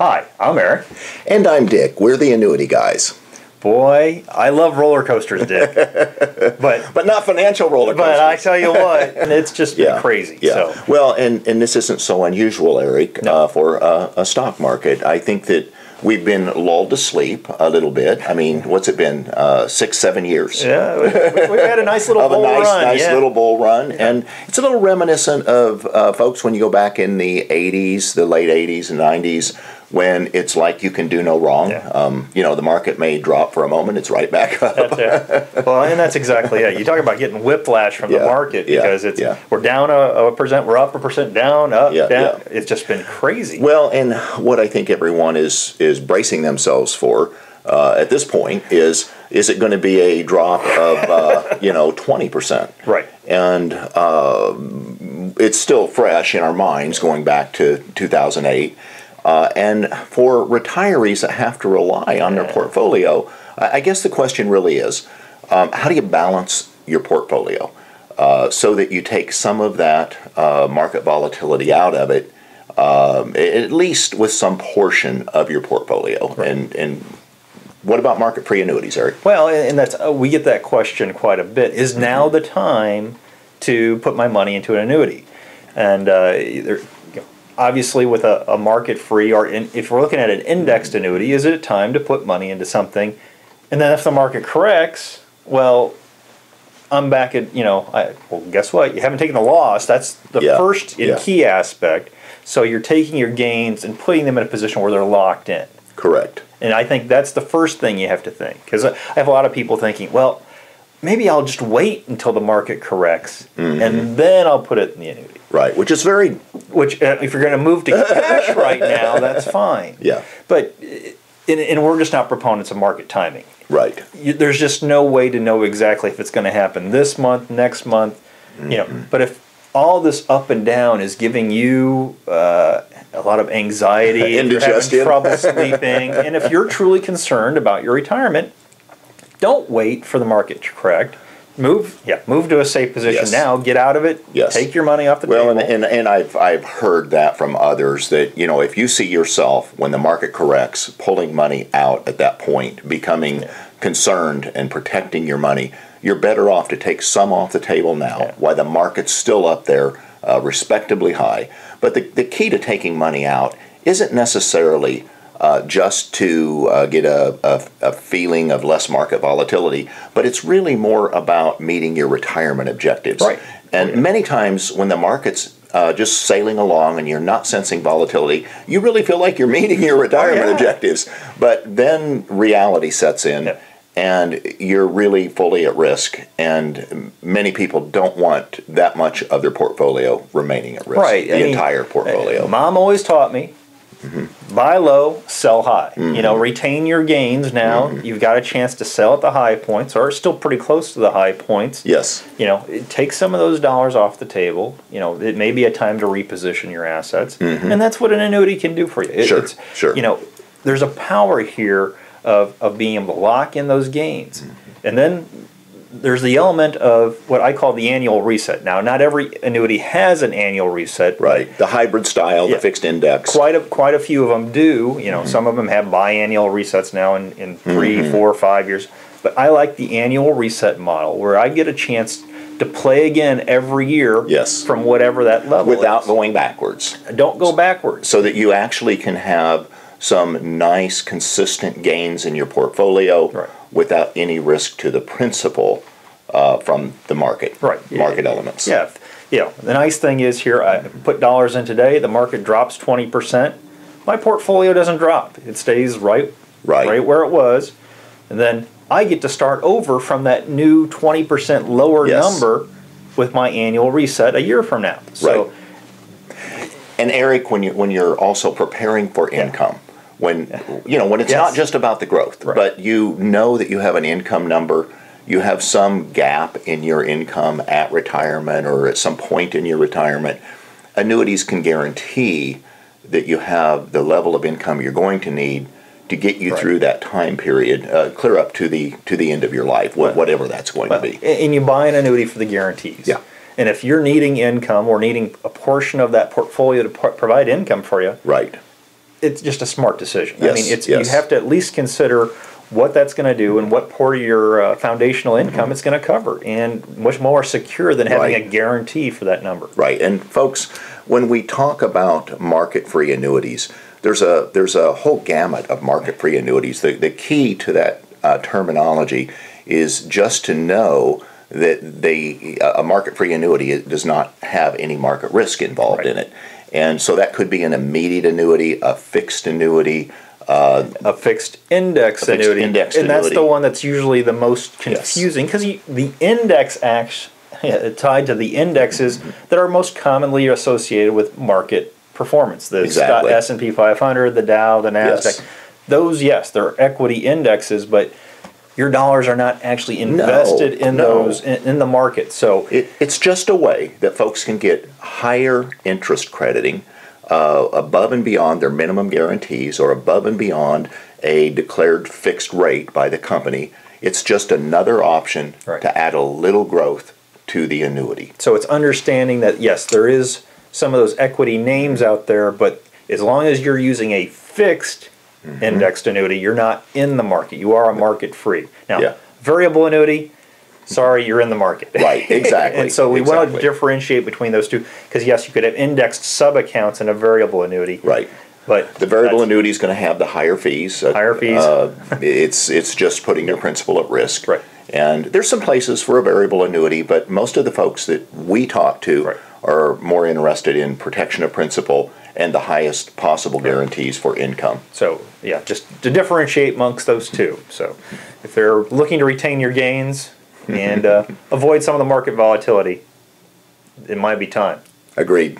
Hi, I'm Eric. And I'm Dick. We're the Annuity guys. Boy, I love roller coasters, Dick. But not financial roller coasters. But I tell you what, it's just been crazy. Yeah. So. Well, and this isn't so unusual, Eric, No. for a stock market. I think that we've been lulled to sleep a little bit. I mean, what's it been? 6-7 years. Yeah, we've had a nice little bull run. Nice little bull run. Yeah. And it's a little reminiscent of folks when you go back in the 80s, the late 80s and 90s, when it's like you can do no wrong. Yeah. The market may drop for a moment, it's right back up. That's it. Well, and that's exactly it. You talk about getting whiplash from the market because we're down a percent, we're up a percent, down, up, down. Yeah. It's just been crazy. Well, and what I think everyone is bracing themselves for at this point is it going to be a drop of 20%? Right. And it's still fresh in our minds going back to 2008. And for retirees that have to rely on their portfolio, I guess the question really is, how do you balance your portfolio so that you take some of that market volatility out of it, at least with some portion of your portfolio? Right. And what about market-free annuities, Eric? Well, and that's we get that question quite a bit. Is now the time to put my money into an annuity? And obviously, with a market-free, or if we're looking at an indexed annuity, is it a time to put money into something? And then if the market corrects, well, I'm back at, well, guess what? You haven't taken the loss. That's the first and key aspect. So you're taking your gains and putting them in a position where they're locked in. Correct. And I think that's the first thing you have to think. Because I have a lot of people thinking, well, maybe I'll just wait until the market corrects, and then I'll put it in the annuity. Right, which if you're going to move to cash right now, that's fine. Yeah. But and we're just not proponents of market timing. Right. There's just no way to know exactly if it's going to happen this month, next month, But if all this up and down is giving you a lot of anxiety, if you're having trouble sleeping, and if you're truly concerned about your retirement, don't wait for the market to correct. Move to a safe position now. Get out of it. Yes. Take your money off the table. Well, and I've heard that from others that if you see yourself when the market corrects pulling money out at that point, becoming concerned and protecting your money, you're better off to take some off the table now while the market's still up there, respectably high. But the key to taking money out isn't necessarily just to get a feeling of less market volatility, but it's really more about meeting your retirement objectives. Right. And many times when the market's just sailing along and you're not sensing volatility, you really feel like you're meeting your retirement objectives. But then reality sets in. And you're really fully at risk, and many people don't want that much of their portfolio remaining at risk. Right. The entire portfolio. Mom always taught me, buy low, sell high. Retain your gains now. You've got a chance to sell at the high points, or still pretty close to the high points. Yes. Take some of those dollars off the table. It may be a time to reposition your assets, and that's what an annuity can do for you. Sure. There's a power here of being able to lock in those gains. And then there's the element of what I call the annual reset. Now, not every annuity has an annual reset. Right. The hybrid style, the fixed index. Quite a few of them do. Some of them have biannual resets now in 3, 4, 5 years. But I like the annual reset model where I get a chance to play again every year from whatever that level is. Without going backwards. Don't go backwards. So that you actually can have some nice, consistent gains in your portfolio without any risk to the principal from the market, market elements. Yeah. The nice thing is here, I put dollars in today, the market drops 20%. My portfolio doesn't drop. It stays right where it was. And then I get to start over from that new 20% lower number with my annual reset a year from now. So, and Eric, when you're also preparing for income, when it's not just about the growth, but you know that you have an income number, you have some gap in your income at retirement or at some point in your retirement, annuities can guarantee that you have the level of income you're going to need to get you through that time period, clear up to the end of your life, whatever that's going to be. And you buy an annuity for the guarantees. Yeah. And if you're needing income or needing a portion of that portfolio to provide income for you, it's just a smart decision. Yes, I mean, yes. you have to at least consider what that's going to do and what part of your foundational income it's going to cover, and much more secure than having Right. a guarantee for that number. Right. And folks, when we talk about market-free annuities, there's a whole gamut of market-free annuities. The key to that terminology is just to know that a market-free annuity does not have any market risk involved in it. And so that could be an immediate annuity, a fixed annuity, a fixed index annuity, and that's the one that's usually the most confusing, because the index acts tied to the indexes that are most commonly associated with market performance. The Exactly. S&P 500, the Dow, the Nasdaq. Yes. Those, yes, they're equity indexes, but your dollars are not actually invested in those in the market. So it's just a way that folks can get higher interest crediting above and beyond their minimum guarantees, or above and beyond a declared fixed rate by the company. It's just another option to add a little growth to the annuity. So it's understanding that, yes, there is some of those equity names out there, but as long as you're using a fixed indexed annuity, you're not in the market. You are a market free. Now, variable annuity, sorry, you're in the market. Right, exactly. And so we want to differentiate between those two, because yes, you could have indexed sub-accounts in a variable annuity. Right. But the variable annuity is going to have the higher fees. Higher fees. It's just putting your principal at risk. Right. And there's some places for a variable annuity, but most of the folks that we talk to are more interested in protection of principal and the highest possible guarantees for income. So, yeah, just to differentiate amongst those two. So, if they're looking to retain your gains and avoid some of the market volatility, it might be time. Agreed.